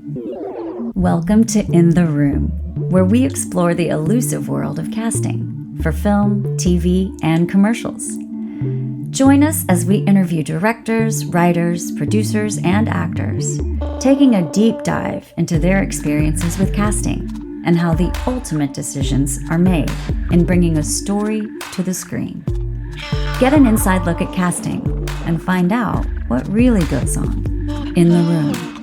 Welcome to In the Room, where we explore the elusive world of casting for film, TV, and commercials. Join us as we interview directors, writers, producers, and actors, taking a deep dive into their experiences with casting and how the ultimate decisions are made in bringing a story to the screen. Get an inside look at casting and find out what really goes on in the room.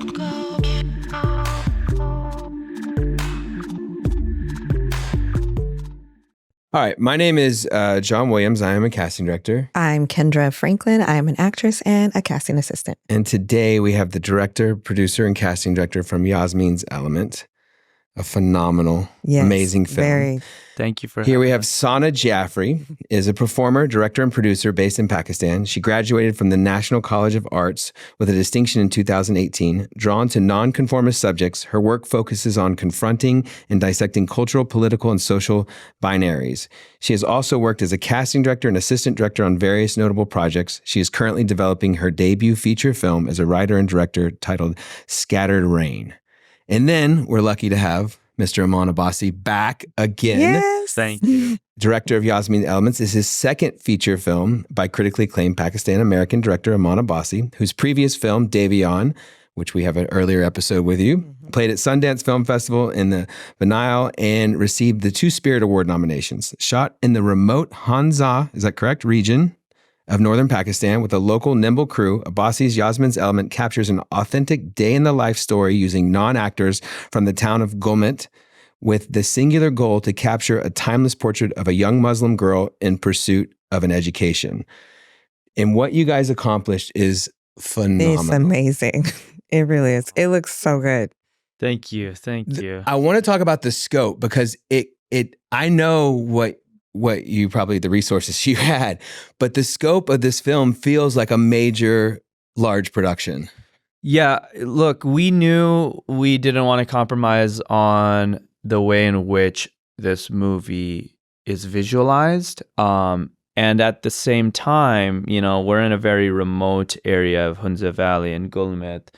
All right, my name is John Williams. I am a casting director. I'm Kendra Franklin. I am an actress and a casting assistant. And today we have the director, producer, and casting director from Yasmeen's Element. A phenomenal, amazing film. Thank you for Here we have Sana Jafri, is a performer, director, and producer based in Pakistan. She graduated from the National College of Arts with a distinction in 2018. Drawn to nonconformist subjects, her work focuses on confronting and dissecting cultural, political, and social binaries. She has also worked as a casting director and assistant director on various notable projects. She is currently developing her debut feature film as a writer and director titled Scattered Rain. And then we're lucky to have Mr. AMMAN ABBASI back again. Yes. Thank you. Director of Yasmeen Elements is his second feature film by critically acclaimed Pakistani-American director AMMAN ABBASI, whose previous film, Dayveon, which we have an earlier episode with you, played at Sundance Film Festival in the Vinyl and received the 2 Spirit Award nominations. Shot in the remote Hanza, is that correct, region of northern Pakistan with a local nimble crew, Abbasi's Yasmeen's Element captures an authentic day-in-the-life story using non-actors from the town of Gulmit with the singular goal to capture a timeless portrait of a young Muslim girl in pursuit of an education. And what you guys accomplished is phenomenal. It's amazing. It really is. It looks so good. Thank you. Thank you. I want to talk about the scope because I know what you probably the resources you had, but the scope of this film feels like a major, large production. Yeah, look, we knew we didn't want to compromise on the way in which this movie is visualized. And at the same time, you know, we're in a very remote area of Hunza Valley in Gulmit.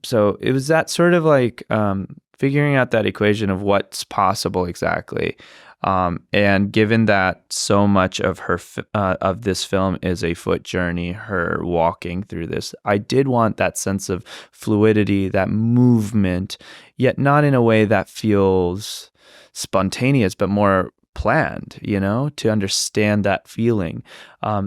So it was that sort of like figuring out that equation of what's possible exactly. And given that so much of of this film is a foot journey, her walking through this, I did want that sense of fluidity, that movement, yet not in a way that feels spontaneous, but more planned, you know, to understand that feeling.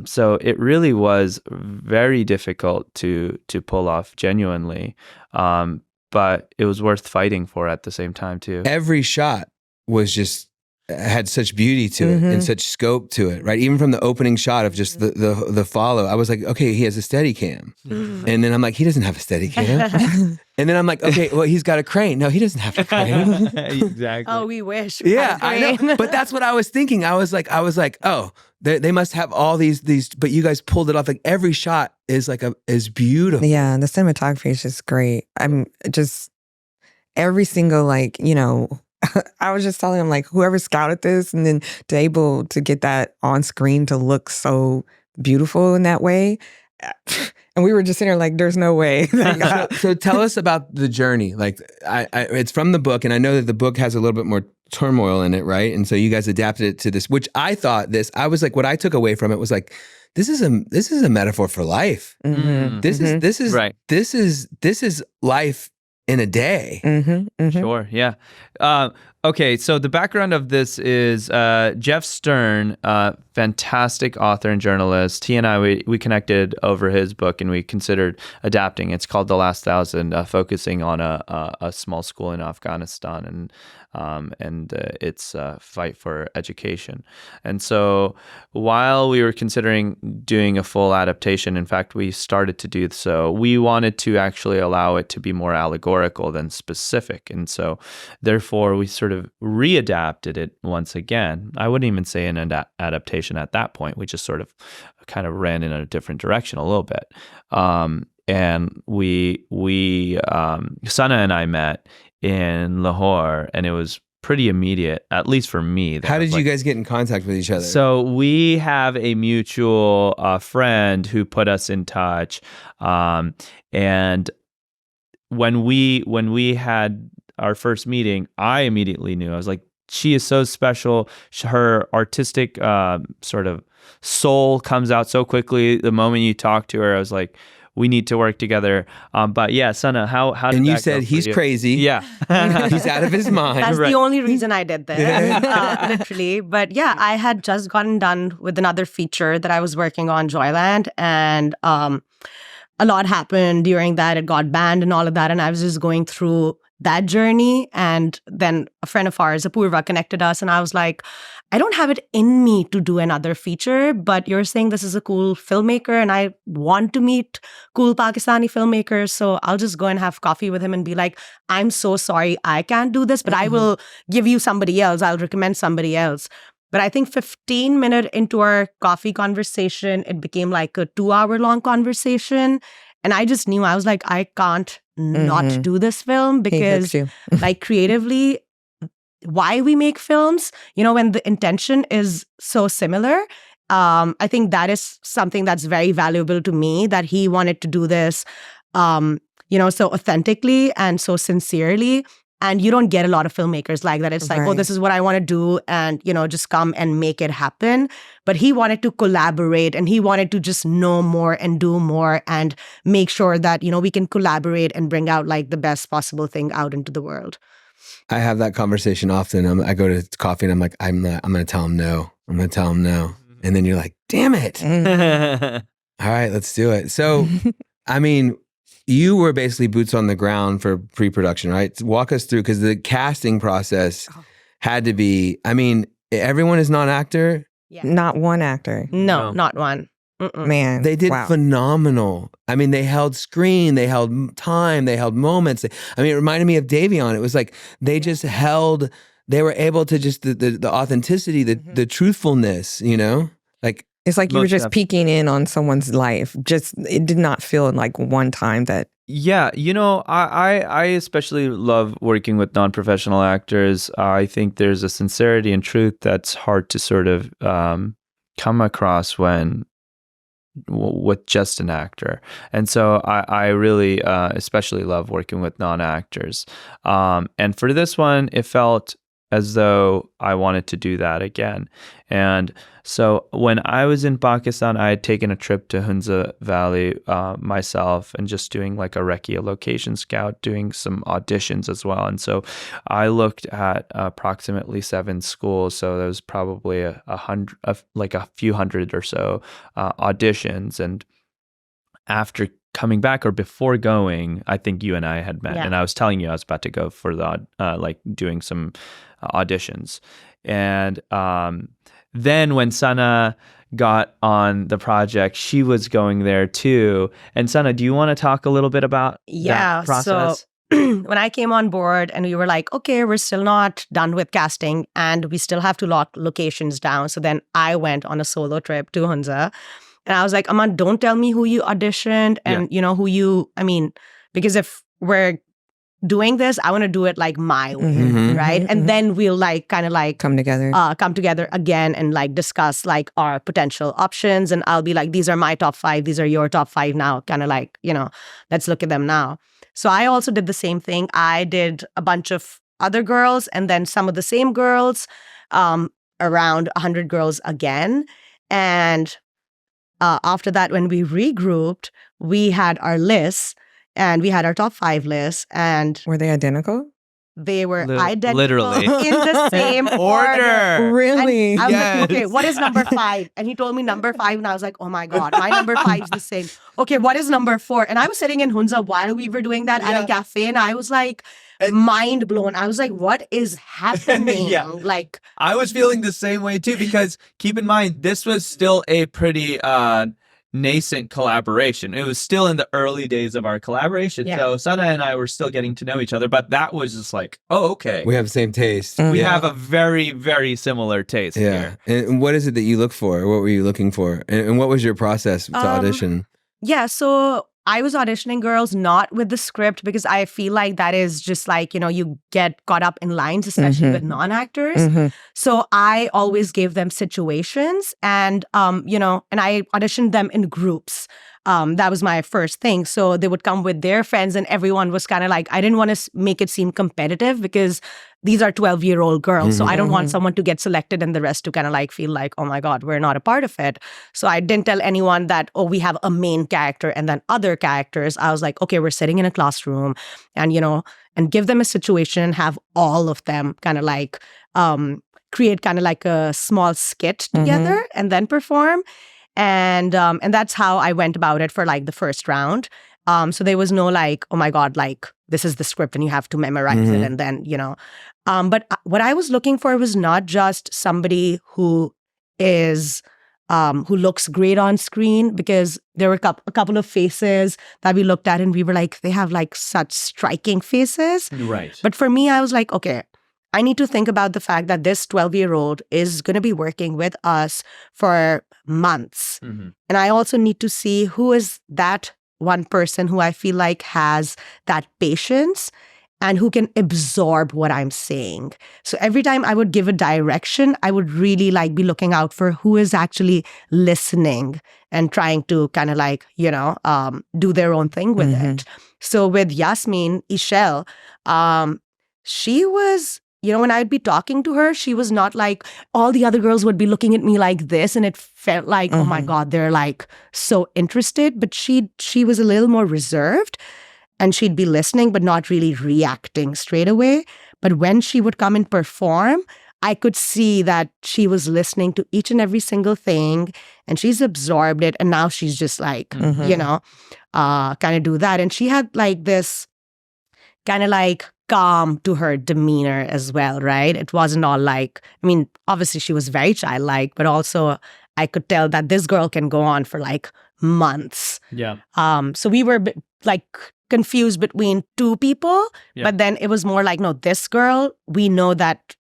So it really was very difficult to pull off genuinely, but it was worth fighting for at the same time too. Every shot was just had such beauty to it and such scope to it, right? Even from the opening shot of just the follow, I was like, okay, he has a steady cam. And then I'm like, he doesn't have a steady cam. And then I'm like, okay, well, he's got a crane. No, he doesn't have a crane. Exactly. Oh, we wish. Yeah, I know. But that's what I was thinking. I was like, oh, they must have all these, but you guys pulled it off. Like every shot is is beautiful. Yeah, the cinematography is just great. I'm just, every single, like, you know, I was just telling him, like, whoever scouted this and then to able to get that on screen to look so beautiful in that way. And we were just sitting there like, there's no way. So tell us about the journey. Like, it's from the book, and I know that the book has a little bit more turmoil in it, right? And so you guys adapted it to this, which I was like, what I took away from it was like, this is a metaphor for life. This is right. This is life in a day. Sure, yeah. Okay, so the background of this is Jeff Stern, fantastic author and journalist. He and I, we connected over his book and we considered adapting. It's called The Last Thousand, focusing on a small school in Afghanistan and its fight for education. And so while we were considering doing a full adaptation, in fact, we started to do so, we wanted to actually allow it to be more allegorical than specific. And so therefore, we sort of readapted it once again. I wouldn't even say an adaptation at that point. We just sort of kind of ran in a different direction a little bit. And we Sana and I met in Lahore, and it was pretty immediate, at least for me. How did you guys get in contact with each other? So we have a mutual friend who put us in touch, and when we had our first meeting, I immediately knew. I was like, she is so special. Her artistic sort of soul comes out so quickly. The moment you talk to her, I was like, we need to work together. But yeah, Sana, how did And you that said go for he's you? crazy. Yeah. He's out of his mind. That's Right. the only reason I did this, literally. But yeah, I had just gotten done with another feature that I was working on, Joyland, and a lot happened during that. It got banned and all of that, and I was just going through that journey. And then a friend of ours, Apurva, connected us, and I was like, I don't have it in me to do another feature, but you're saying this is a cool filmmaker, and I want to meet cool Pakistani filmmakers, so I'll just go and have coffee with him and be like, I'm so sorry, I can't do this, but I will give you somebody else. I'll recommend somebody else. But I think 15 minutes into our coffee conversation, it became like a 2-hour long conversation. And I just knew, I was like, I can't not do this film, He hooks because you. like creatively, why we make films, when the intention is so similar, I think that is something that's very valuable to me, that he wanted to do this, so authentically and so sincerely. And you don't get a lot of filmmakers like that. It's like, oh, Right. this is what I want to do, and, just come and make it happen. But he wanted to collaborate, and he wanted to just know more and do more and make sure that, we can collaborate and bring out like the best possible thing out into the world. I have that conversation often. I go to coffee and I'm like, I'm going to tell him no. I'm going to tell him no. And then you're like, damn it. All right, let's do it. So, I mean, you were basically boots on the ground for pre-production, right? Walk us through, because the casting process had to be, I mean, everyone is not actor. Yeah. Not one actor. No, No. not one. Man. They did wow. phenomenal. I mean, they held screen, they held time, they held moments. I mean, it reminded me of Dayveon. It was like they just held, they were able to just, the authenticity, the truthfulness, like, It's like you were Most just definitely. peeking in on someone's life. Just, it did not feel like one time that. Yeah, I especially love working with non-professional actors. I think there's a sincerity and truth that's hard to sort of come across with just an actor. And so I really especially love working with non-actors. And for this one, it felt as though I wanted to do that again. And so when I was in Pakistan, I had taken a trip to Hunza Valley myself, and just doing like a recce, a location scout, doing some auditions as well. And so I looked at approximately 7 schools. So there was probably a few hundred or so auditions. And after coming back, or before going, I think you and I had met, Yeah. and I was telling you I was about to go for the doing some auditions. And then when Sana got on the project, she was going there too. And Sana, do you want to talk a little bit about that process? So when I came on board and we were like, okay, we're still not done with casting and we still have to lock locations down. So then I went on a solo trip to Hunza, and I was like, Amman, don't tell me who you auditioned and because if we're doing this, I want to do it like my way, Mhm. right? And then we'll like kind of like Come together. come together again and like discuss like our potential options. And I'll be like, these are my top 5, these are your top 5 now, kind of like, let's look at them now. So I also did the same thing. I did a bunch of other girls and then some of the same girls, around 100 girls again. And after that, when we regrouped, we had our lists. And we had our top 5 lists, and Were they identical? they were Li- identical literally. in the same order. Really? And I was Yes. like, okay, what is number 5? And he told me number 5, and I was like, oh my God, my number 5 is the same. Okay, what is number 4? And I was sitting in Hunza while we were doing that at a cafe, and I was like, mind blown. I was like, what is happening? Yeah. Like, I was feeling the same way too, because keep in mind, this was still a pretty nascent collaboration. It was still in the early days of our collaboration. Yeah. So Sana and I were still getting to know each other, but that was just like, oh, okay. We have the same taste. We Yeah. have a very, very similar taste Yeah. here. And what is it that you look for? What were you looking for? And what was your process to audition? yeah, so I was auditioning girls not with the script, because I feel like that is just like, you get caught up in lines, especially with non-actors. Mhm. So I always gave them situations and, and I auditioned them in groups. that was my first thing. So they would come with their friends, and everyone was kind of like, I didn't want to make it seem competitive because these are 12-year-old girls. So I don't want someone to get selected and the rest to kind of like feel like, oh my God, we're not a part of it. So I didn't tell anyone that, oh, we have a main character and then other characters. I was like, okay, we're sitting in a classroom and, and give them a situation, have all of them kind of like create kind of like a small skit together and then perform. And that's how I went about it for like the first round. So there was no like, oh my God, like this is the script and you have to memorize it. And then, but what I was looking for was not just somebody who is, who looks great on screen, because there were a couple of faces that we looked at and we were like, they have like such striking faces. Right. But for me, I was like, okay, I need to think about the fact that this 12-year-old is going to be working with us for months. And I also need to see who is that one person who I feel like has that patience and who can absorb what I'm saying. So every time I would give a direction, I would really like be looking out for who is actually listening and trying to kind of like, do their own thing with it. So with Yasmeen, Ishel, she was, when I'd be talking to her, she was not like, all the other girls would be looking at me like this. And it felt like, oh my God, they're like so interested. But she was a little more reserved and she'd be listening, but not really reacting straight away. But when she would come and perform, I could see that she was listening to each and every single thing and she's absorbed it. And now she's just like, kind of do that. And she had like this kind of like calm to her demeanor as well, right? It wasn't all like, I mean, obviously she was very childlike, but also I could tell that this girl can go on for like months. Yeah. So we were like confused between two people, but then it was more like, no, this girl, we know that,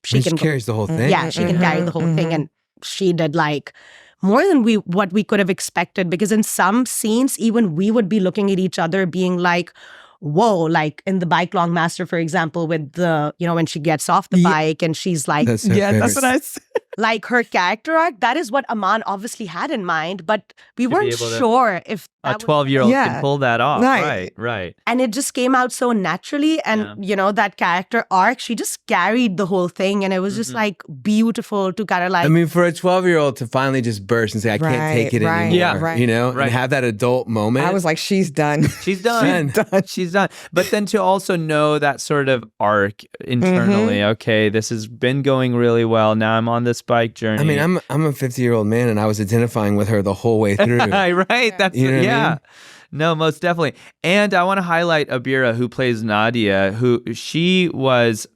she can carries the whole thing. Yeah, she can carry the whole thing. And she did like more than what we could have expected, because in some scenes, even we would be looking at each other being like, whoa, like in the Bike Long Master, for example, with the, when she gets off the bike and she's like, That's that's what I said. like her character arc, that is what Amman obviously had in mind, but we weren't able to- sure if A that was- 12-year-old Yeah. can pull that off. Right. Right. and it just came out so naturally. And, that character arc, she just carried the whole thing. And it was just like beautiful to kind of like, I mean, for a 12-year-old to finally just burst and say, I can't take it Right, anymore, Yeah. right. and have that adult moment. I was like, she's done. She's done. She's done. But then to also know that sort of arc internally, okay, this has been going really well. Now I'm on this bike journey. I mean, I'm a 50-year-old man, and I was identifying with her the whole way through. right. That's You know what I mean? No, most definitely. And I want to highlight Abira, who plays Nadia, who she was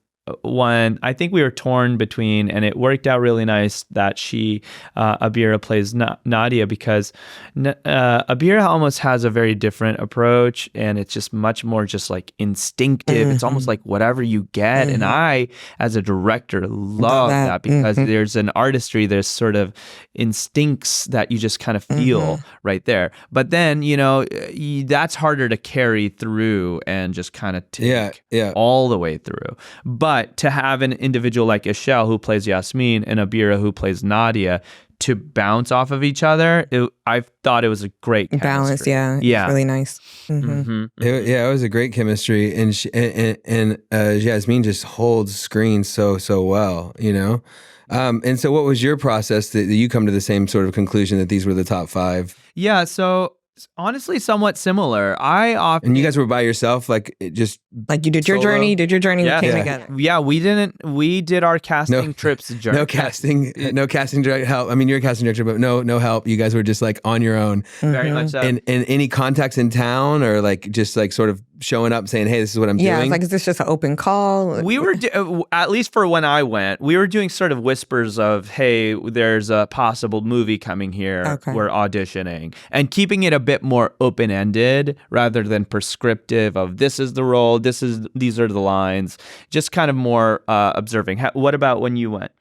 one. I think we were torn between, and it worked out really nice that Abira plays Nadia, because Abira almost has a very different approach, and it's just much more just like instinctive. It's almost like whatever you get. And I, as a director, love that because there's an artistry, there's sort of instincts that you just kind of feel right there. But then, that's harder to carry through and just kind of take all the way through. But to have an individual like Ishel, who plays Yasmeen, and Abira, who plays Nadia, to bounce off of each other, I thought it was a great chemistry. Balance, yeah. Yeah. It's really nice. It was a great chemistry, and Yasmeen just holds screen so well, And so, what was your process that you come to the same sort of conclusion that these were the top 5? Yeah, so honestly, somewhat similar. And you guys were by yourself, like just Like you did your Solo? journey, we came Yeah. together. Yeah, we did our casting trips. no casting direct help. I mean, you're a casting director, but no help. You guys were just like on your own. Very much so. And any contacts in town, or like just like sort of showing up saying, hey, this is what I'm Yeah, doing? it's like, is this just an open call? We were, at least for when I went, we were doing sort of whispers of, hey, there's a possible movie coming here. Okay. We're auditioning. And keeping it a bit more open-ended rather than prescriptive of this is the role, these are the lines. Just kind of more observing. What about when you went?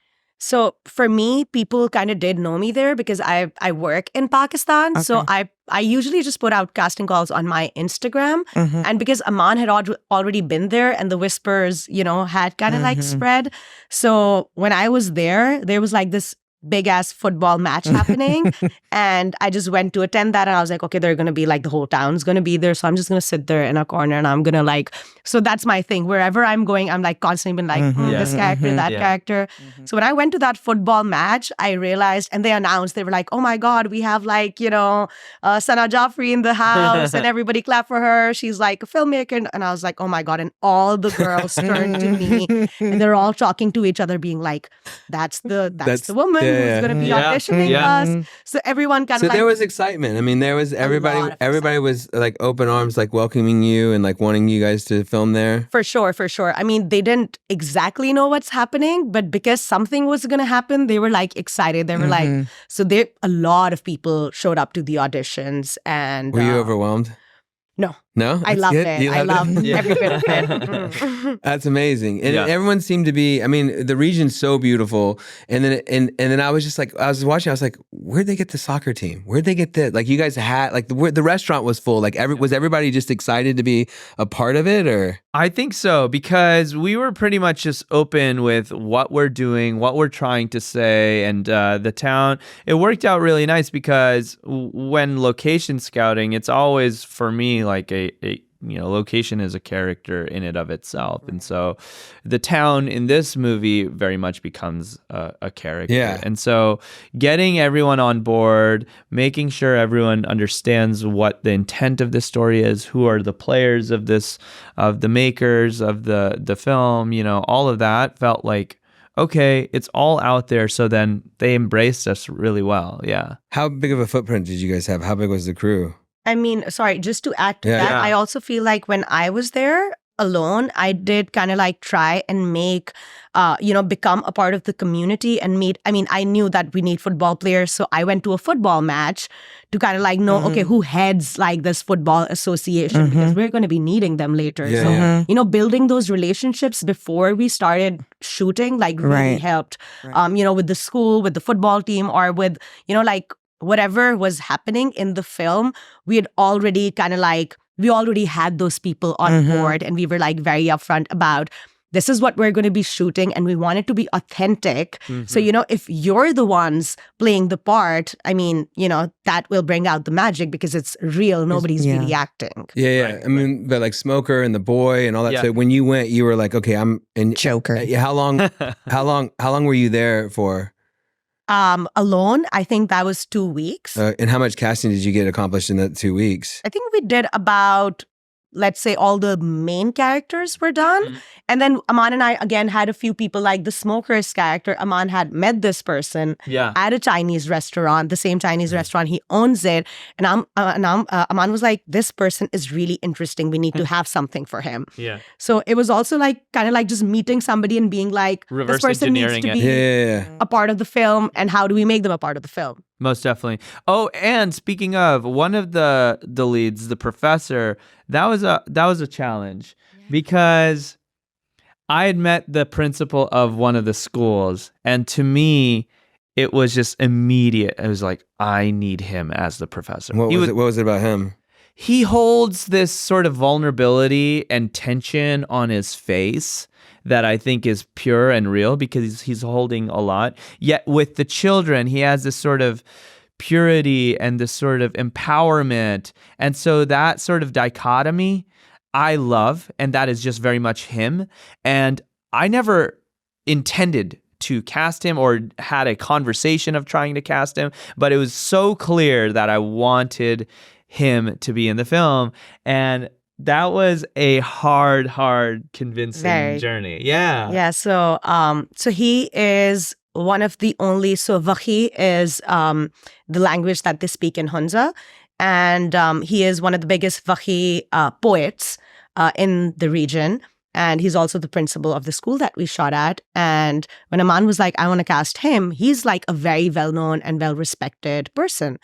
So for me, people kind of did know me there because I work in Pakistan. Okay. So I usually just put out casting calls on my Instagram. And because Amman had already been there and the whispers, had kind of like spread. So when I was there was like this big ass football match happening. And I just went to attend that. And I was like, okay, they're going to be like, the whole town's going to be there. So I'm just going to sit there in a corner and I'm going to like, so that's my thing. Wherever I'm going, I'm like constantly been like, this character, that character. So when I went to that football match, I realized, and they announced, they were like, oh my God, we have like, you know, Sana Jafri in the house and everybody clap for her. She's like a filmmaker. And I was like, oh my God. And all the girls turned to me and they're all talking to each other being like, that's the woman who's going to be auditioning us. So everyone kind of like, there was excitement. I mean, there was everybody was like open arms, like welcoming you and like wanting you guys to film there. For sure. I mean, they didn't exactly know what's happening, but because something was going to happen, they were like excited. They were like, so a lot of people showed up to the auditions. And were you overwhelmed? No, I loved it. I loved every bit of it. That's amazing, and everyone seemed to be. I mean, the region's so beautiful, and then I was just like, I was watching. I was like, where'd they get the soccer team? Where'd they get the like? You guys had like the restaurant was full. Like, was everybody just excited to be a part of it, or? I think so, because we were pretty much just open with what we're doing, what we're trying to say, and the town. It worked out really nice because when location scouting, it's always for me like a location is a character in and of itself, and so the town in this movie very much becomes a character. And so getting everyone on board, making sure everyone understands what the intent of this story is, who are the players of this, of the makers of the film, all of that felt like, okay, it's all out there. So then they embraced us really well. How big of a footprint did you guys have? How big was the crew? I mean, sorry, just to add to that, I also feel like when I was there alone, I did kind of like try and make, become a part of the community and meet. I mean, I knew that we need football players. So I went to a football match to kind of like know, okay, who heads like this football association, because we're going to be needing them later. So, building those relationships before we started shooting like really helped, with the school, with the football team, or with, like, whatever was happening in the film, we had already we already had those people on board, and we were like very upfront about, this is what we're going to be shooting, and we want it to be authentic. So, if you're the ones playing the part, I mean, that will bring out the magic because it's real. Nobody's really acting. I mean, but like Smoker and the boy and all that. So when you went, you were like, okay, I'm in Joker. How long were you there for? Alone, I think that was 2 weeks. And how much casting did you get accomplished in that 2 weeks? I think we did about, let's say, all the main characters were done. And then Amman and I, again, had a few people, like the Smoker's character. Amman had met this person at a Chinese restaurant, the same Chinese restaurant. He owns it. And Amman was like, this person is really interesting. We need to have something for him. So it was also like, kind of like just meeting somebody and being like, reverse this person needs to be a part of the film. And how do we make them a part of the film? Most definitely. Oh, and speaking of, one of the leads, the professor, that was a challenge because I had met the principal of one of the schools, and to me, it was just immediate. I was like, I need him as the professor. What was it about him? He holds this sort of vulnerability and tension on his face that I think is pure and real because he's holding a lot. Yet with the children, he has this sort of purity and this sort of empowerment. And so that sort of dichotomy I love, and that is just very much him. And I never intended to cast him or had a conversation of trying to cast him, but it was so clear that I wanted him to be in the film. And that was a hard convincing journey. So he is one of the only, so Wakhi is the language that they speak in Hunza, and he is one of the biggest Wakhi poets in the region, and he's also the principal of the school that we shot at. And when Amman was like, I want to cast him, he's like a very well-known and well-respected person.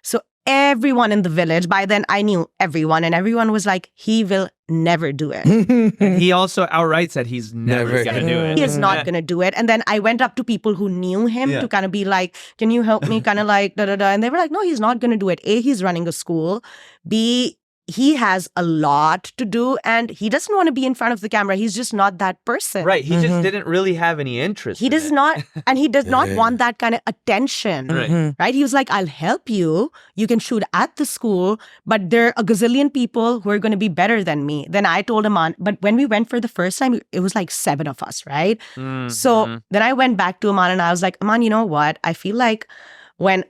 So everyone in the village, by then I knew everyone, and everyone was like, he will never do it. He also outright said he's never going to do it. He is not going to do it. And then I went up to people who knew him to kind of be like, can you help me kind of like da-da-da? And they were like, no, he's not going to do it. A, he's running a school. B, he has a lot to do and he doesn't want to be in front of the camera. He's just not that person. Right. He just didn't really have any interest. He in does it. not, and he does not want that kind of attention. Right? He was like, I'll help you. You can shoot at the school, but there are a gazillion people who are going to be better than me. Then I told Amman, but when we went for the first time, it was like 7 of us, right? So then I went back to Amman and I was like, Amman, you know what? I feel like when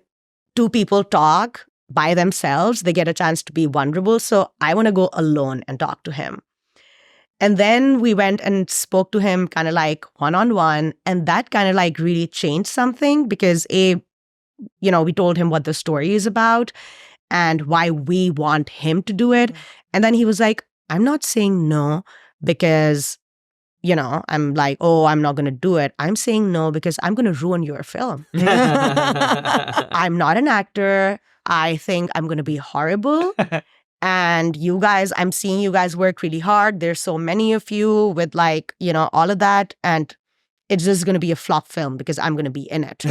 2 people talk by themselves, they get a chance to be vulnerable. So I want to go alone and talk to him. And then we went and spoke to him kind of like one-on-one. And that kind of like really changed something because we told him what the story is about and why we want him to do it. And then he was like, I'm not saying no because, I'm like, oh, I'm not going to do it. I'm saying no because I'm going to ruin your film. I'm not an actor. I think I'm going to be horrible. And you guys, I'm seeing you guys work really hard. There's so many of you with like, all of that. And it's just going to be a flop film because I'm going to be in it.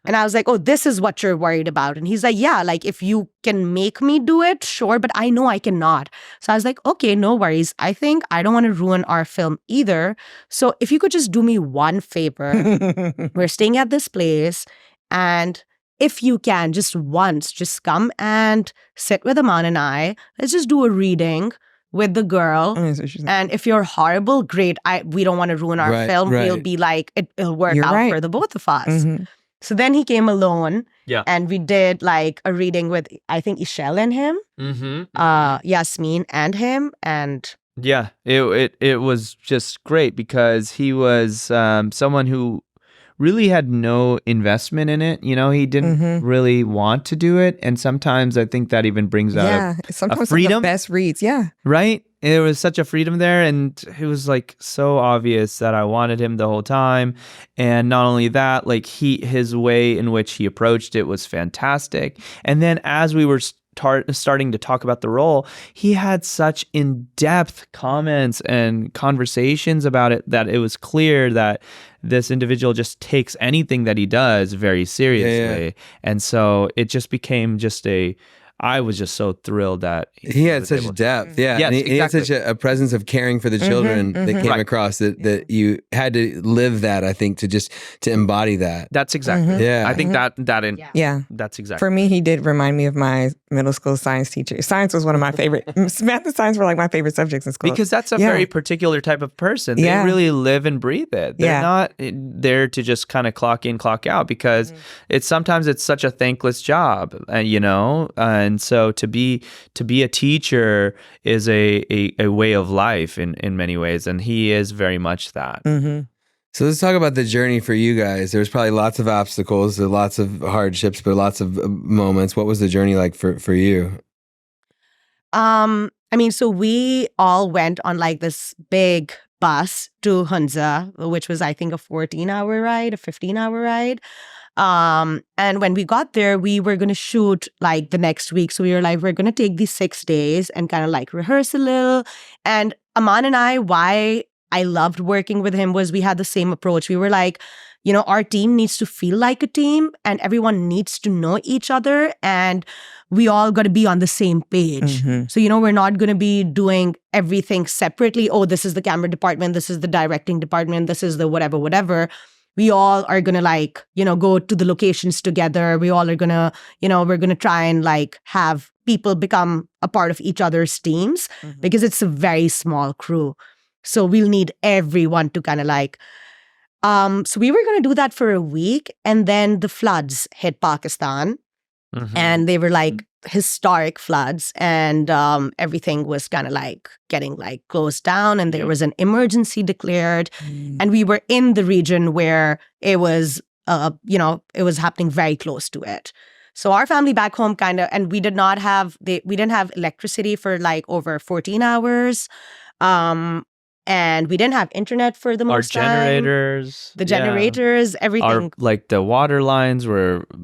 And I was like, oh, this is what you're worried about. And he's like, yeah, like if you can make me do it, sure. But I know I cannot. So I was like, okay, no worries. I think I don't want to ruin our film either. So if you could just do me one favor, we're staying at this place. And if you can, just once, just come and sit with Amman and I. Let's just do a reading with the girl. And if you're horrible, great. We don't want to ruin our film. We'll be like, it'll work out for the both of us. So then he came alone. Yeah. And we did like a reading with, I think, Ishel and him, Yasmeen and him. And yeah, it was just great because he was someone who really had no investment in it. He didn't really want to do it. And sometimes I think that even brings out sometimes a freedom. Some of the best reads, right? There was such a freedom there. And it was like so obvious that I wanted him the whole time. And not only that, like his way in which he approached it was fantastic. And then as we were starting to talk about the role, he had such in-depth comments and conversations about it that it was clear that this individual just takes anything that he does very seriously. And so it just became I was just so thrilled that he had such depth. Yes, and he had such a presence of caring for the children that came across that you had to live that, I think, to embody that. That's exactly. Yeah. I think that's exactly. For me, he did remind me of my middle school science teacher. Science was one of my favorite. Math and science were like my favorite subjects in school. Because that's a very particular type of person. They really live and breathe it. They're not there to just kind of clock in, clock out because sometimes it's such a thankless job, and so to be a teacher is a way of life in many ways, and he is very much that. So let's talk about the journey for you guys. There was probably lots of obstacles, lots of hardships, but lots of moments. What was the journey like for you? So we all went on like this big bus to Hunza, which was I think a 14-hour ride, a 15-hour ride. And when we got there, we were going to shoot like the next week. So we were like, we're going to take these 6 days and kind of like rehearse a little. And Amman and I, why I loved working with him was we had the same approach. We were like, our team needs to feel like a team and everyone needs to know each other and we all got to be on the same page. So, we're not going to be doing everything separately. Oh, this is the camera department. This is the directing department. This is the whatever. We all are going to go to the locations together. We all are going to, we're going to try and like have people become a part of each other's teams because it's a very small crew. So we'll need everyone to kind of like, so we were going to do that for a week. And then the floods hit Pakistan and they were like historic floods and everything was kind of like getting like closed down and there was an emergency declared. And we were in the region where it was, it was happening very close to it. So our family back home and we didn't have electricity for like over 14 hours. And we didn't have internet for the most time. The generators, everything. Like the water lines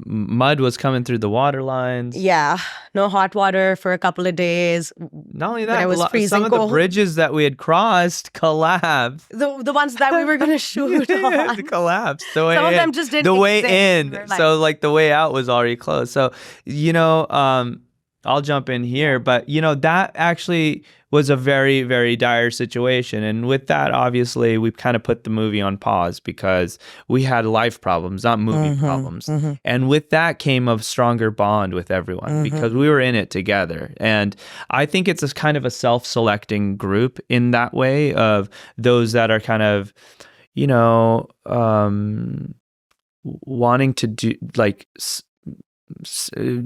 mud was coming through the water lines. Yeah, no hot water for a couple of days. Not only that, it was freezing some of the bridges that we had crossed collapsed. The ones that we were going to shoot on. Collapsed. Some of them just didn't The way exist. in, so like the way out was already closed. So, I'll jump in here. But, you know, that actually was a very, very dire situation. And with that, obviously, we've kind of put the movie on pause because we had life problems, not movie problems. And with that came a stronger bond with everyone because we were in it together. And I think it's a kind of a self-selecting group in that way of those that are kind of, you know, wanting to do like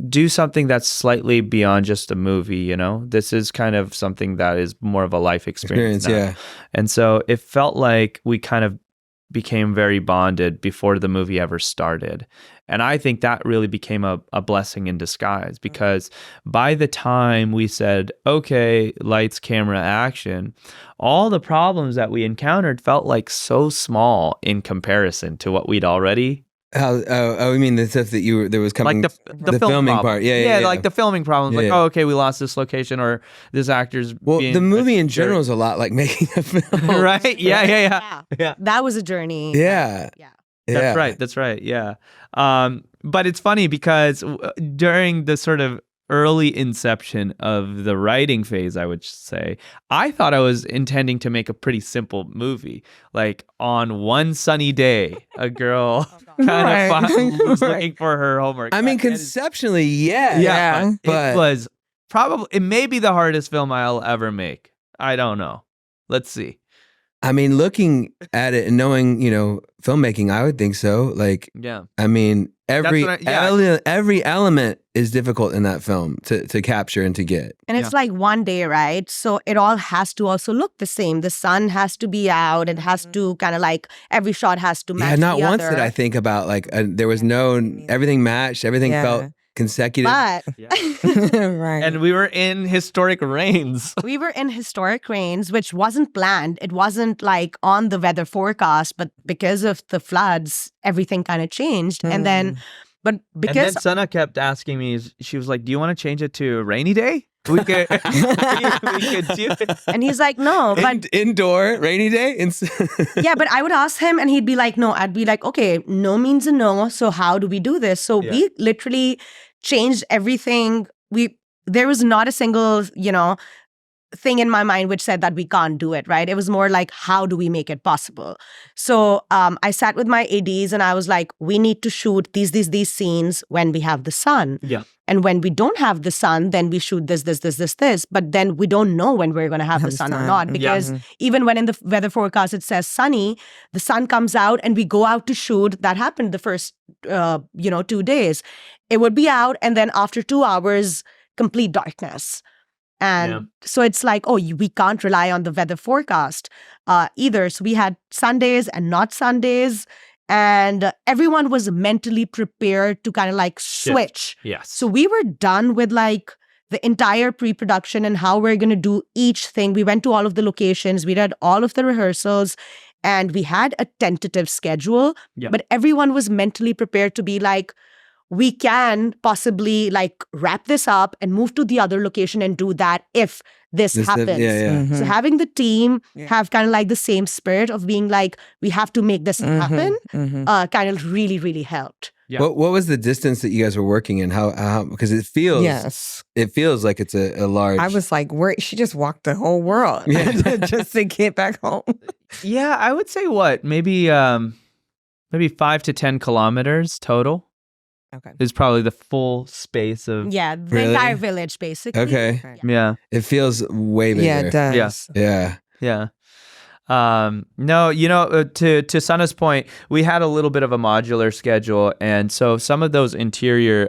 do something that's slightly beyond just a movie, you know. This is kind of something that is more of a life experience now. Yeah. And so it felt like we kind of became very bonded before the movie ever started. And I think that really became a blessing in disguise because by the time we said, okay, lights, camera, action, all the problems that we encountered felt like so small in comparison to what we'd already. You mean the stuff that there was coming, like the filming problem. part. Yeah, like the filming problems. Yeah, like, yeah. oh, okay, we lost this location or this actor's being the movie a in jerk. general is a lot like making a film. Right? Yeah. That was a journey. Yeah. That's right. Yeah. But it's funny because during the sort of early inception of the writing phase, I would say, I thought I was intending to make a pretty simple movie. Like on one sunny day, a girl kind of was looking for her homework. I mean, conceptually, yeah. But it was probably, it may be the hardest film I'll ever make. I don't know. Let's see. I mean, looking at it and knowing, you know, filmmaking, I would think so. Like, yeah. I mean, every every element is difficult in that film to capture and to get. And it's like one day, right? So it all has to also look the same. The sun has to be out. It has to kind of like every shot has to match. Not the once other. did I think about like there was no everything matched. Everything felt consecutive. But Right. And we were in historic rains. we were in historic rains, which wasn't planned. It wasn't like on the weather forecast, but because of the floods, everything kind of changed. And then, but because and then Sana kept asking me, she was like, "Do you want to change it to a rainy day? We could, we could do it." and he's like, no, but Indoor, rainy day. yeah, but I would ask him and he'd be like, no. I'd be like, okay, no means a no. So how do we do this? So we literally changed everything. There was not a single, you know, thing in my mind which said that we can't do it, right? It was more like, how do we make it possible? So I sat with my ADs and I was like, we need to shoot these scenes when we have the sun. Yeah. And when we don't have the sun, then we shoot this. But then we don't know when we're going to have the sun or not. Because even when in the weather forecast it says sunny, the sun comes out and we go out to shoot. That happened the first, 2 days. It would be out and then after 2 hours, complete darkness. And so it's like, we can't rely on the weather forecast either. So we had Sundays and not Sundays. And everyone was mentally prepared to kind of like switch. Yes. So we were done with like the entire pre-production and how we're going to do each thing. We went to all of the locations. We did all of the rehearsals. And we had a tentative schedule. But everyone was mentally prepared to be like, we can possibly like wrap this up and move to the other location and do that if this happens. So having the team have kind of like the same spirit of being like, we have to make this happen, kind of really, really helped. Yeah. What was the distance that you guys were working in? How because it feels like it's a large. I was like, she just walked the whole world just to get back home. Yeah, I would say maybe 5 to 10 kilometers total. Okay. Is probably the full space of the entire village basically. Okay. Yeah. It feels way bigger. Yeah, it does. Yeah. No, you know, to Sana's point, we had a little bit of a modular schedule, and so some of those interior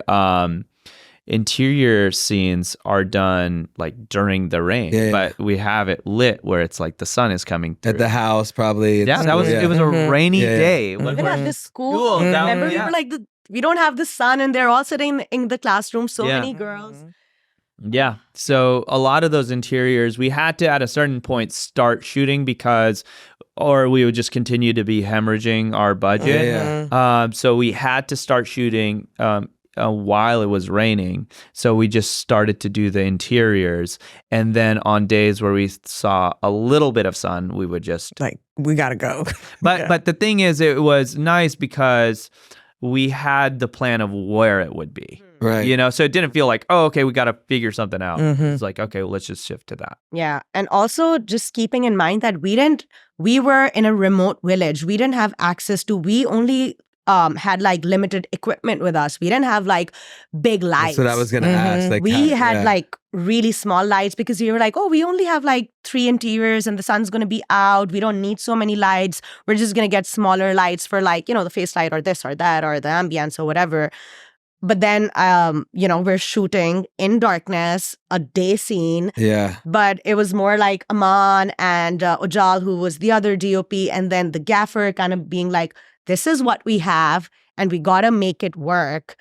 scenes are done like during the rain, but we have it lit where it's like the sun is coming through. At the house, probably. It was a rainy day. Even at the school, remember we were like we don't have the sun and they're all sitting in the classroom, so many girls. Yeah. So a lot of those interiors, we had to, at a certain point, start shooting or we would just continue to be hemorrhaging our budget. So we had to start shooting while it was raining. So we just started to do the interiors. And then on days where we saw a little bit of sun, we would just... like, we got to go. But the thing is, it was nice because we had the plan of where it would be. Right. You know, so it didn't feel like, oh, okay, we got to figure something out. Mhm. It's like, okay, well, let's just shift to that. Yeah. And also just keeping in mind that we were in a remote village. We didn't have access to, we only had like limited equipment with us. We didn't have like big lights. That's what I was going to ask. Like, We how- had yeah. like really small lights because we were like, oh, we only have like 3 interiors and the sun's going to be out. We don't need so many lights. We're just going to get smaller lights for like, you know, the face light or this or that or the ambience or whatever. But then, you know, we're shooting in darkness, a day scene. Yeah. But it was more like Amman and Ujjal, who was the other DOP, and then the gaffer kind of being like, this is what we have, and we got to make it work.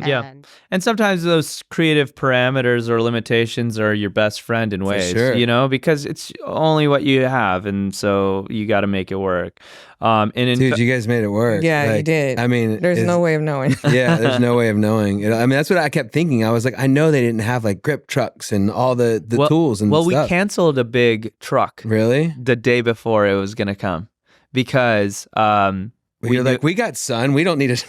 Yeah. And And sometimes those creative parameters or limitations are your best friend in ways, sure. you know, because it's only what you have. And so you got to make it work. And in Dude, you guys made it work. Yeah, you Like, did. I mean, There's it's- no way of knowing. Yeah, there's no way of knowing. I mean, that's what I kept thinking. I was like, I know they didn't have like grip trucks and all the tools and well, stuff. we canceled a big truck Really? the day before it was going to come because You're like, we got sun. We don't need it.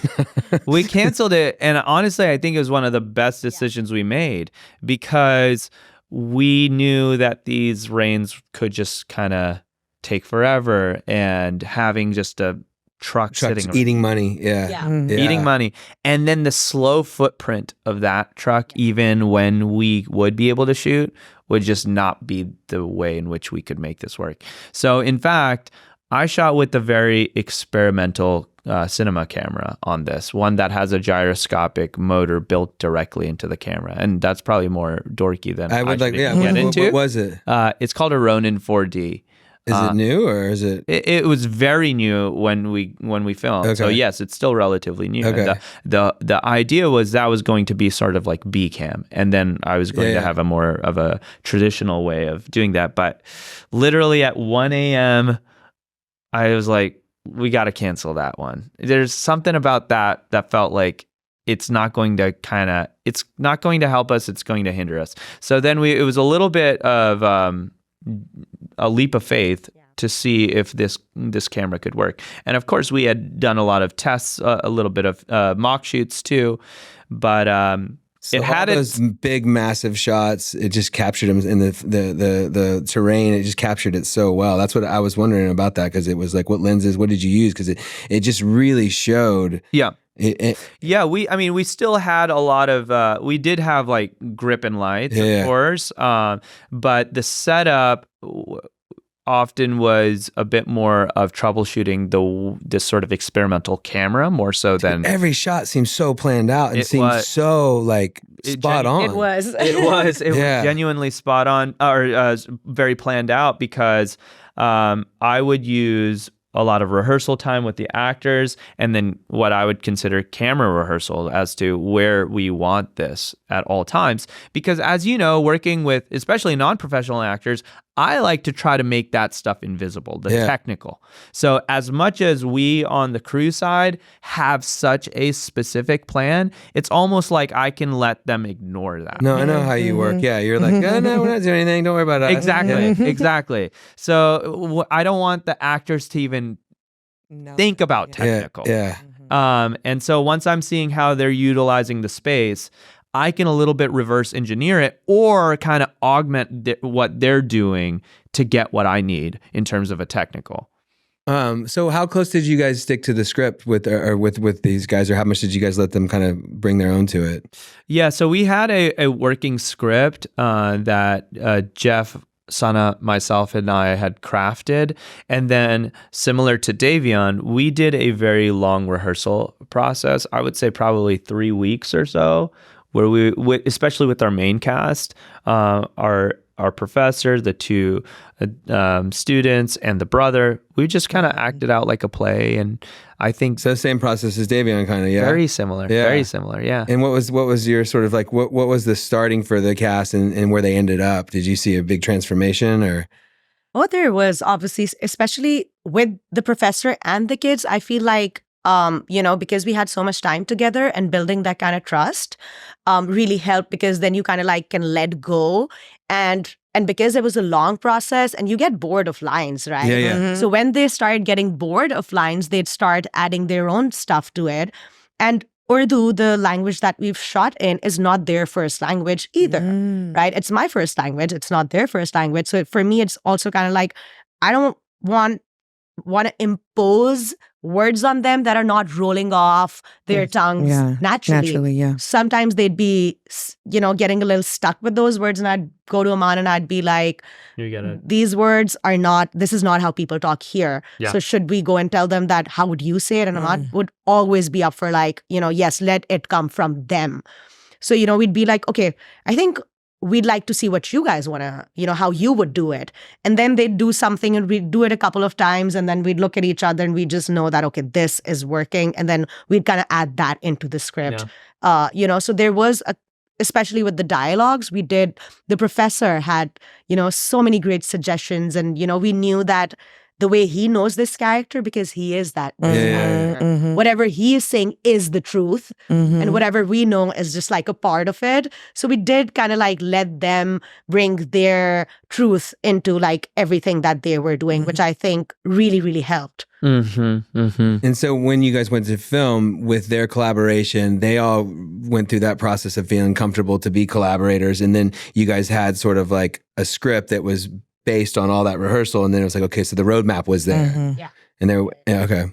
we canceled it. And honestly, I think it was one of the best decisions we made because we knew that these rains could just kind of take forever, and having just a truck Trucks sitting eating money. Yeah. yeah. Mhm. Yeah. eating money, and then the slow footprint of that truck, even when we would be able to shoot, would just not be the way in which we could make this work. So in fact, I shot with a very experimental cinema camera on this, one that has a gyroscopic motor built directly into the camera, and that's probably more dorky than I would like, should yeah. even get into. What was it? It's called a Ronin 4D. Is it new or is it? It was very new when we filmed. So Okay. yes, it's still relatively new. Okay. And the idea was that was going to be sort of like B cam, and then I was going Yeah, to yeah. have a more of a traditional way of doing that. But literally at 1 a.m., I was like, we got to cancel that one. There's something about that felt like it's not going to help us. It's going to hinder us. So then it was a little bit of a leap of faith to see if this camera could work. And of course, we had done a lot of tests, a little bit of mock shoots too, but So it had all those big, massive shots. It just captured them in the terrain. It just captured it so well. That's what I was wondering about that, because it was like, what lenses? What did you use? Because it just really showed. yeah. Yeah, We still had a lot of, we did have like grip and lights, Yeah. of course, but the setup often was a bit more of troubleshooting this sort of experimental camera more so than every shot seems so planned out and It seems was- so like spot on. It was. It was Yeah. genuinely spot on, or very planned out, because I would use a lot of rehearsal time with the actors, and then what I would consider camera rehearsal as to where we want this at all times. Because as you know, working with especially non-professional actors, I like to try to make that stuff invisible, the Yeah. technical. So as much as we on the crew side have such a specific plan, it's almost like I can let them ignore that. No, I know how you work. Yeah, you're like, oh, no, we're not doing anything. Don't worry about it. Exactly, exactly. So I don't want the actors to even No. think about Yeah, technical. yeah. And so once I'm seeing how they're utilizing the space, I can a little bit reverse engineer it or kind of augment what they're doing to get what I need in terms of a technical. So how close did you guys stick to the script with these guys, or how much did you guys let them kind of bring their own to it? Yeah, so we had a working script that Jeff, Sana, myself, and I had crafted. And then similar to Dayveon, we did a very long rehearsal process. I would say probably 3 weeks or so, where we, especially with our main cast, our professor, the two students, and the brother, we just kind of acted out like a play. And I think So same process as Dayveon, kind of, yeah. very similar, Yeah. very similar, yeah. And what was your sort of like, what was the starting for the cast and where they ended up? Did you see a big transformation or? Oh, there was, obviously, especially with the professor and the kids. I feel like, because we had so much time together and building that kind of trust really helped, because then you kind of like can let go. And because it was a long process and you get bored of lines, right? Yeah, yeah. So when they started getting bored of lines, they'd start adding their own stuff to it. And Urdu, the language that we've shot in, is not their first language either, right? It's my first language. It's not their first language. So for me, it's also kind of like, I don't want to impose words on them that are not rolling off their tongues naturally. Yeah. Sometimes they'd be, getting a little stuck with those words, and I'd go to Amman and I'd be like, You get it. these words are not, this is not how people talk here. Yeah. So should we go and tell them that? How would you say it? And Amman would always be up for like, yes, let it come from them. So, we'd be like, okay, I think we'd like to see what you guys want to, how you would do it. And then they'd do something and we'd do it a couple of times, and then we'd look at each other and we just know that, okay, this is working. And then we'd kind of add that into the script. So there was especially with the dialogues, the professor had, so many great suggestions. And, we knew that the way he knows this character, because he is that character. Whatever he is saying is the truth, and whatever we know is just like a part of it. So we did kind of like let them bring their truth into like everything that they were doing, which I think really, really helped. And so when you guys went to film with their collaboration, they all went through that process of feeling comfortable to be collaborators. And then you guys had sort of like a script that was based on all that rehearsal. And then it was like, okay, so the roadmap was there. Yeah. And okay.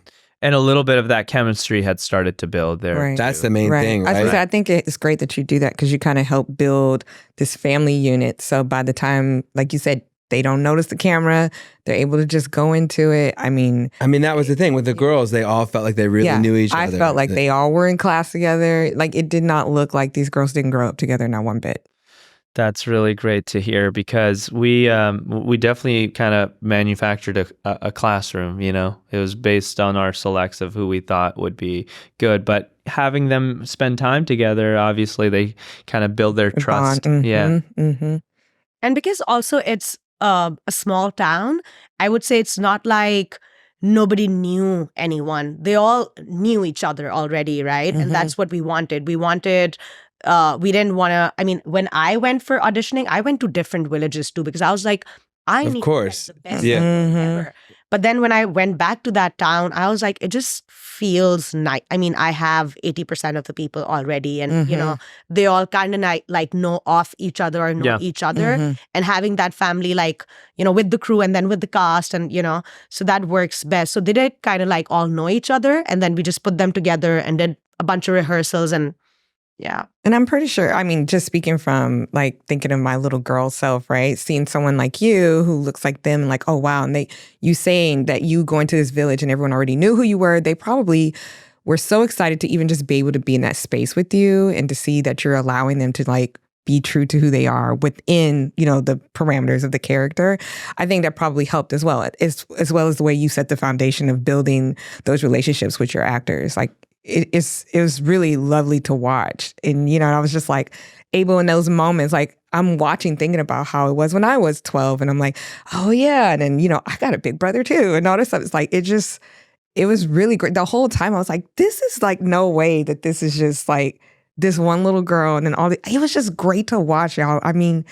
And a little bit of that chemistry had started to build there. Right. That's the main thing, right? I think it's great that you do that, because you kind of help build this family unit. So by the time, like you said, they don't notice the camera, they're able to just go into it. I mean, that was the thing with the girls. They all felt like they really knew each other. I felt like they all were in class together. Like, it did not look like these girls didn't grow up together, not one bit. That's really great to hear, because we definitely kind of manufactured a classroom. It was based on our selects of who we thought would be good, but having them spend time together, obviously they kind of build their trust. And because also it's a small town, I would say it's not like nobody knew anyone. They all knew each other already, right? And that's what we wanted. We didn't want to, when I went for auditioning, I went to different villages too, because I was like, I need to get the best ever. But then when I went back to that town, I was like, it just feels nice. I have 80% of the people already, and they all kind of like know of each other or know each other, and having that family like, with the crew and then with the cast, and so that works best. So they did kind of like all know each other, and then we just put them together and did a bunch of rehearsals. And and I'm pretty sure, just speaking from like thinking of my little girl self, right? Seeing someone like you who looks like them, and like, oh wow, and you saying that you go into this village and everyone already knew who you were, they probably were so excited to even just be able to be in that space with you, and to see that you're allowing them to like be true to who they are within, the parameters of the character. I think that probably helped as well, as well as the way you set the foundation of building those relationships with your actors. Like, it was really lovely to watch. And, I was just like able in those moments, like I'm watching, thinking about how it was when I was 12, and I'm like, oh yeah. And then, I got a big brother too, and all this stuff. It's like, it was really great. The whole time I was like, this is like, no way that this is just like this one little girl. And then it was just great to watch, y'all. I need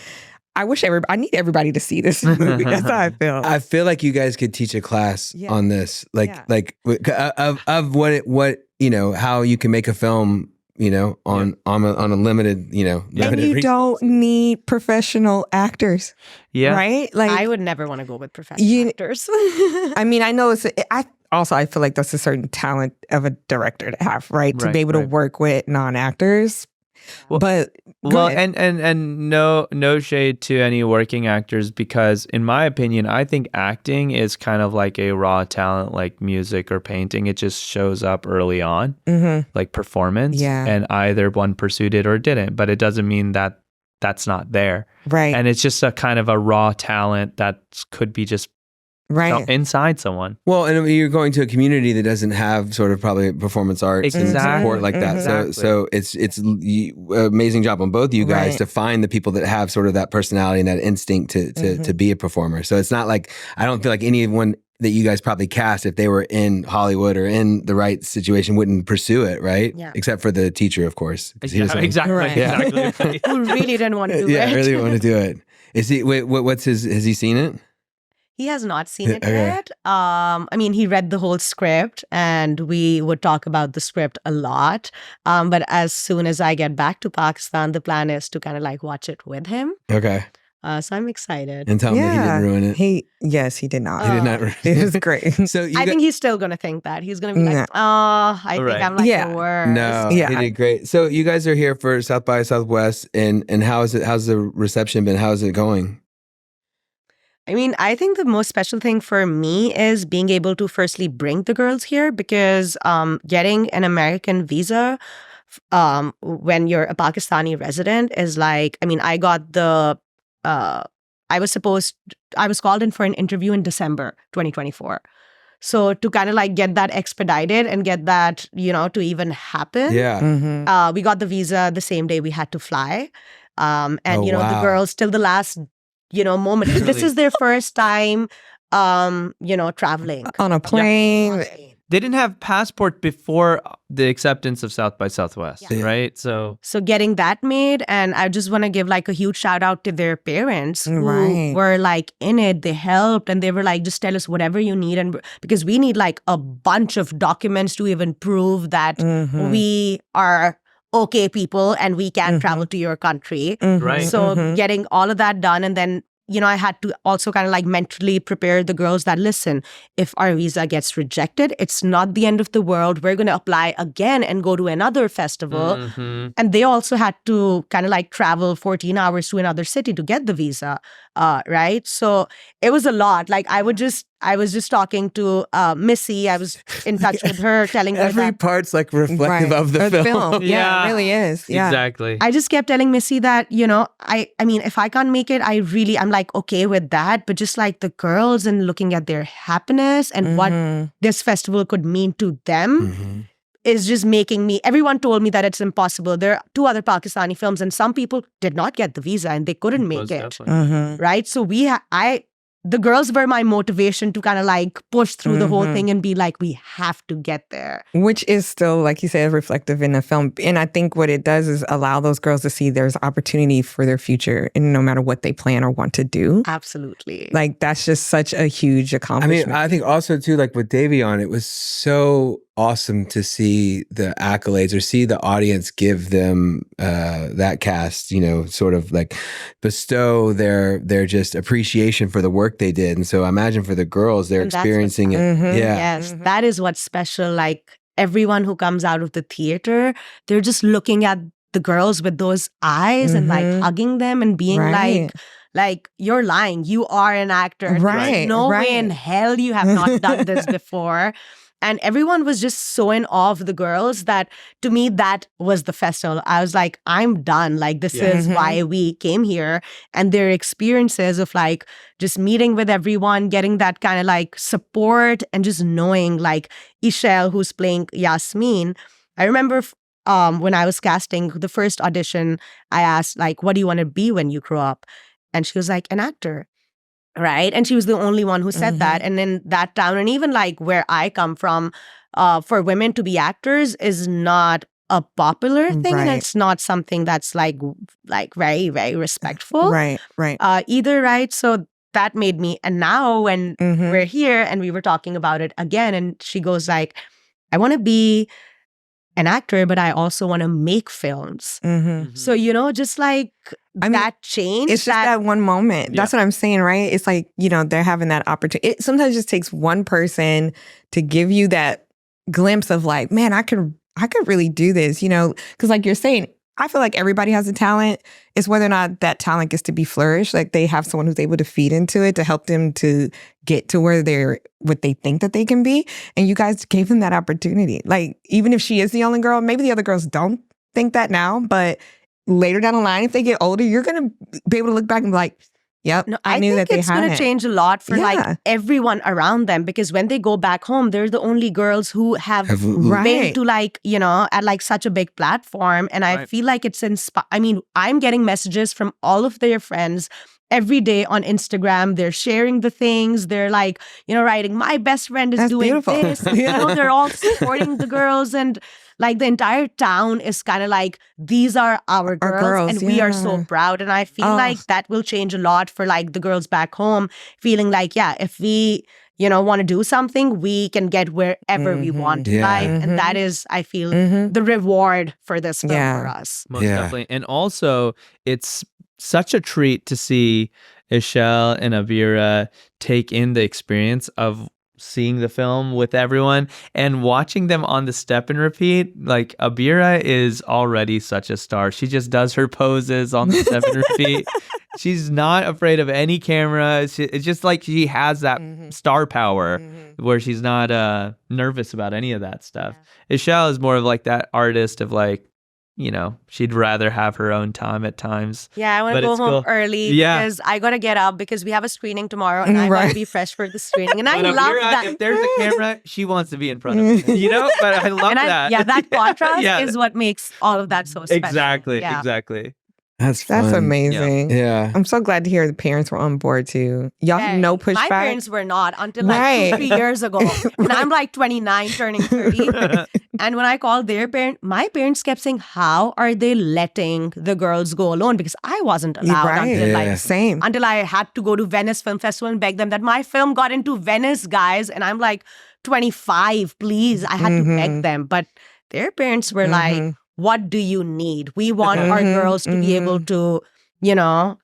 everybody to see this movie. That's how I feel. I feel like you guys could teach a class on this, of what how you can make a film, on a limited, and you don't need professional actors, right? Like, I would never want to go with professional actors. I know I feel like that's a certain talent of a director to have, right? To be able to work with non-actors. And no shade to any working actors, because in my opinion, I think acting is kind of like a raw talent, like music or painting. It just shows up early on, like performance, and either one pursued it or didn't. But it doesn't mean that that's not there, right? And it's just a kind of a raw talent that could be just inside someone. Well, and you're going to a community that doesn't have sort of probably performance arts and support like that. So it's amazing job on both of you guys to find the people that have sort of that personality and that instinct to be a performer. So it's not like, I don't feel like anyone that you guys probably cast, if they were in Hollywood or in the right situation, wouldn't pursue it, right? Yeah. Except for the teacher, of course. Exactly. Who really didn't want to do it. Yeah, really want to do it. Is he? Wait, has he seen it? He has not seen it Okay. yet. I mean, he read the whole script and we would talk about the script a lot. But as soon as I get back to Pakistan, the plan is to kind of like watch it with him. Okay. So I'm excited. And tell me he didn't ruin it. Yes, he did not. He did not ruin It was great. So you I got- think he's still going to think that. He's going to be like, No. oh, I Right. think I'm like Yeah. the worst. No, Yeah. he did great. So you guys are here for South by Southwest, and how's the reception been? How's it going? I mean, I think the most special thing for me is being able to firstly bring the girls here because getting an American visa when you're a Pakistani resident is like, I mean, I got the, I was called in for an interview in December 2024. So to kind of like get that expedited and get that, to even happen. Yeah. Mhm. We got the visa the same day we had to fly. And, Oh, the wow. girls till the last, moment. This Really? is their first time, traveling. On a plane. They didn't have passport before the acceptance of South by Southwest, Yeah. right? So So getting that made, and I just want to give like a huge shout out to their parents who Right. were like in it. They helped and they were like, just tell us whatever you need. And because we need like a bunch of documents to even prove that Mhm. we are okay people and we can Mhm. travel to your country. Mhm. Right. So Mhm. getting all of that done, and then I had to also kind of like mentally prepare the girls that listen, if our visa gets rejected, it's not the end of the world. We're going to apply again and go to another festival. Mhm. And they also had to kind of like travel 14 hours to another city to get the visa, right? So it was a lot. Like I was just talking to Missy. I was in touch with her, telling her Every that part's like reflective Right. of the film. Yeah, Yeah. it really is. Yeah. Exactly. I just kept telling Missy that, I mean, if I can't make it, I'm like okay with that. But just like the girls and looking at their happiness and what Mhm. this festival could mean to them Mhm. is just making me, everyone told me that it's impossible. There are 2 other Pakistani films and some people did not get the visa and they couldn't make Most it. definitely. Mhm. Right. So the girls were my motivation to kind of like push through the whole Mhm. thing and be like, we have to get there. Which is still, like you said, reflective in the film. And I think what it does is allow those girls to see there's opportunity for their future, and no matter what they plan or want to do. Absolutely. Like, that's just such a huge I accomplishment. mean, I think also too, like with Dayveon, it was so awesome to see the accolades or see the audience give them that cast, sort of like bestow their just appreciation for the work they did. And so I imagine for the girls, they're And that's what's experiencing it. Mhm. Yeah. Yes, Mhm. that is what's special. Like everyone who comes out of the theater, they're just looking at the girls with those eyes and like Mhm. hugging them and being Right. like, you're lying. You are an actor. There's Right, no way in right. hell you have not done this before. And everyone was just so in awe of the girls that to me, that was the festival. I was like, I'm done. Like, this Yeah. is Mhm. why we came here. And their experiences of like just meeting with everyone, getting that kind of like support and just knowing like Ishel, who's playing Yasmeen. I remember when I was casting the first audition, I asked like, what do you want to be when you grow up? And she was like, an actor. Right. And she was the only one who said that. And in that town, and even like where I come from, for women to be actors is not a popular thing. And Right. it's not something that's like very, very respectful Right, right. either. Right. So that made me. And now when Mhm. we're here and we were talking about it again, and she goes like, I want to be an actor, but I also want to make films. Mhm. So, just like I mean, that change. It's just that one moment. That's what I'm saying, right? It's like, they're having that opportunity. It sometimes just takes one person to give you that glimpse of like, man, I could really do this, because like you're saying, I feel like everybody has a talent. It's whether or not that talent gets to be flourished. Like they have someone who's able to feed into it to help them to get to where what they think that they can be. And you guys gave them that opportunity. Like, even if she is the only girl, maybe the other girls don't think that now, but later down the line, if they get older, you're going to be able to look back and be like, yep, No, I I knew think that they it's had going to it. change a lot for Yeah. like everyone around them, because when they go back home, they're the only girls who have been Right. to like, at like such a big platform. And I Right. feel like it's I mean, I'm getting messages from all of their friends every day on Instagram, they're sharing the things. They're like, writing, my best friend is That's doing beautiful. this. They're all supporting the girls, and like the entire town is kind of like, these are our girls, and we are so proud. And I feel like that will change a lot for like the girls back home, feeling like, if we want to do something, we can get wherever we want in life. And that is, I feel, the reward for this film for us. Most definitely. And also, it's such a treat to see Ishelle and Abira take in the experience of seeing the film with everyone and watching them on the step and repeat. Like, Abira is already such a star. She just does her poses on the step and repeat. She's not afraid of any camera. It's just like she has that star power where she's not nervous about any of that stuff. Ishelle is more of like that artist of like, she'd rather have her own time at times. Yeah, I want to go home early because I got to get up because we have a screening tomorrow and I want to be fresh for the screening. And I love that. If there's a camera, she wants to be in front of it, but I love that. Yeah, that contrast is what makes all of that so special. Exactly. That's fun. That's amazing. Yeah. I'm so glad to hear the parents were on board too. Y'all have no pushback? My parents were not until like 2-3 years ago. And I'm like 29 turning 30. And when I called their parents, my parents kept saying, how are they letting the girls go alone? Because I wasn't allowed until I had to go to Venice Film Festival and beg them that my film got into Venice, guys. And I'm like 25, please. I had to beg them. But their parents were like, what do you need? We want our girls to be able to,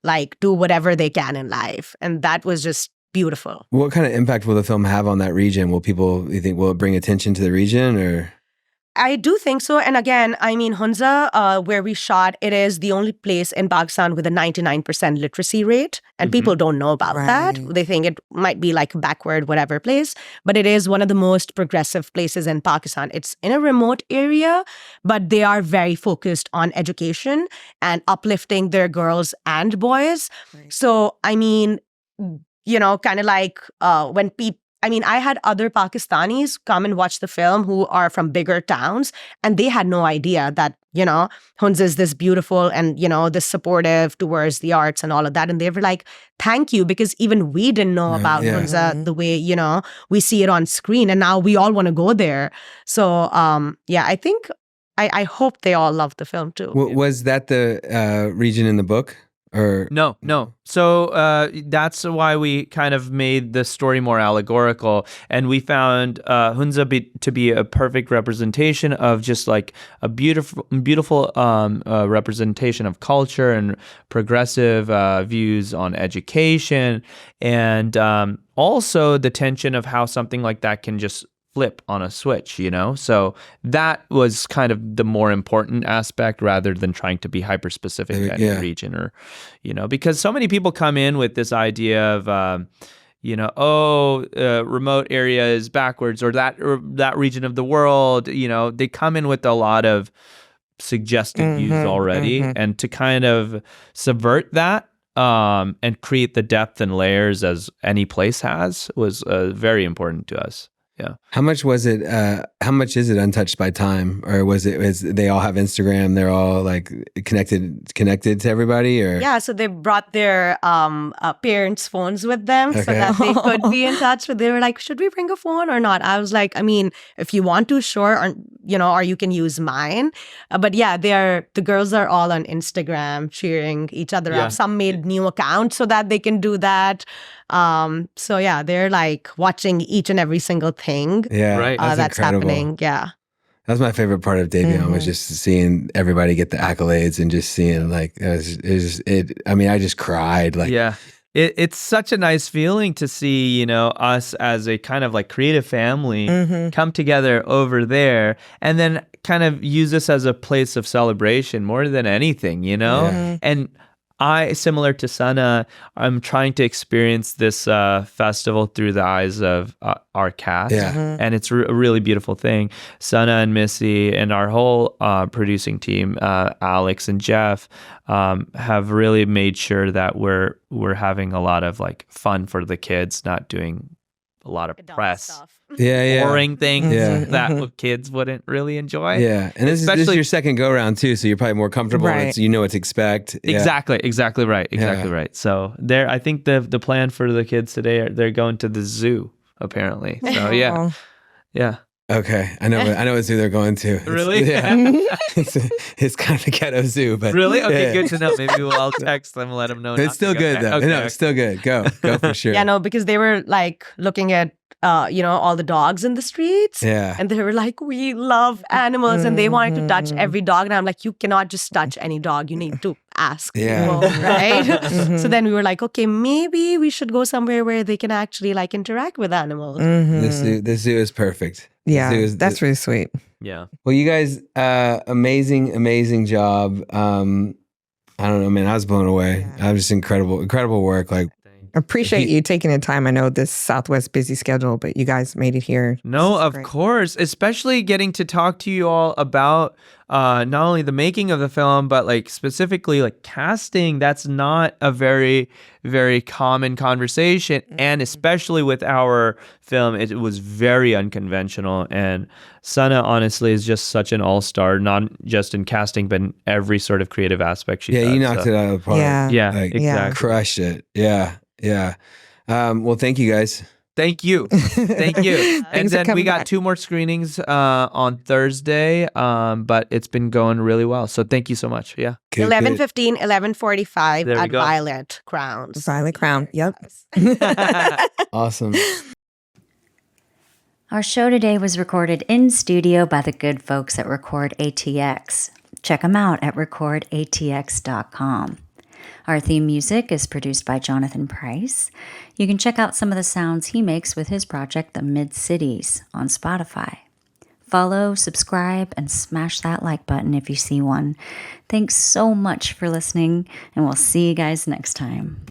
like do whatever they can in life. And that was just beautiful. What kind of impact will the film have on that region? Will it bring attention to the region or? I do think so. And again, I mean, Hunza, where we shot, it is the only place in Pakistan with a 99% literacy rate. And people don't know about that. They think it might be like a backward, whatever place. But it is one of the most progressive places in Pakistan. It's in a remote area, but they are very focused on education and uplifting their girls and boys. So, I mean, kind of like when people, I had other Pakistanis come and watch the film who are from bigger towns, and they had no idea that, Hunza is this beautiful and, this supportive towards the arts and all of that. And they were like, thank you, because even we didn't know about Hunza the way, we see it on screen. And now we all want to go there. So, I think, I hope they all love the film too. Was that the region in the book? Or No. So that's why we kind of made the story more allegorical, and we found Hunza to be a perfect representation of just like a beautiful representation of culture and progressive views on education, and also the tension of how something like that can just flip on a switch, So that was kind of the more important aspect rather than trying to be hyper specific to any region or, because so many people come in with this idea of, remote area is backwards or that region of the world, they come in with a lot of suggested views already. And to kind of subvert that, and create the depth and layers as any place has was very important to us. Yeah. How much was it? How much is it untouched by time, or was they all have Instagram? They're all like connected to everybody, or so they brought their parents' phones with them so that they could be in touch. They were like, should we bring a phone or not? I was like, if you want to, sure, or you can use mine. But the girls are all on Instagram cheering each other up. Some made new accounts so that they can do that. They're like watching each and every single thing that's happening. Yeah. That's my favorite part of Dayveon was just seeing everybody get the accolades and just seeing like I just cried. Like it's such a nice feeling to see, us as a kind of like creative family come together over there and then kind of use this as a place of celebration more than anything, And similar to Sana, I'm trying to experience this festival through the eyes of our cast. And it's a really beautiful thing. Sana and Missy and our whole producing team, Alex and Jeff, have really made sure that we're having a lot of like fun for the kids, not doing a lot of Adult press, stuff. Yeah. boring things Yeah. that kids wouldn't really enjoy. Yeah. And this is Especially- your second go round too, so you're probably more comfortable and Right. you know what to expect. Yeah. Exactly right. Yeah. Right. So I think the plan for the kids today they're going to the zoo apparently. So yeah. Okay. I know what zoo they're going to. Really? Yeah. it's kind of a ghetto zoo, but Really? Okay, yeah. good to know. Maybe I'll text them and let them know. It's not still to go good there. though. Okay, No, it's still good. Go for sure. Yeah, no, because they were like looking at, all the dogs in the streets. Yeah. And they were like, we love animals. And they wanted to touch every dog. And I'm like, you cannot just touch any dog. You need to ask Yeah. people, right? So then we were like, okay, maybe we should go somewhere where they can actually like interact with animals. This zoo is perfect. This Yeah, zoo is- that's really sweet. Yeah. Well, you guys, amazing job. I don't know, man. I was blown away. Yeah. I was just incredible work. Like, Appreciate you taking the time. I know this Southwest busy schedule, but you guys made it here. No, This is of great. course. Especially getting to talk to you all about not only the making of the film, but like specifically like casting. That's not a very, very common conversation. And especially with our film, it was very unconventional. And Sana honestly is just such an all-star, not just in casting, but in every sort of creative aspect she does. you knocked it out of the park. Yeah. Yeah, Like, exactly. crushed it. Yeah. Well, thank you guys. Thank you. Thank you. And Thanks for then we coming got back. 2 more screenings on Thursday, but it's been going really well. So thank you so much. Yeah. Good, 11:15, 11:45 There we at go. Violet Crowns. Violet Crown. Yep. Awesome. Our show today was recorded in studio by the good folks at Record ATX. Check them out at recordatx.com. Our theme music is produced by Jonathan Price. You can check out some of the sounds he makes with his project, The Mid-Cities, on Spotify. Follow, subscribe, and smash that like button if you see one. Thanks so much for listening, and we'll see you guys next time.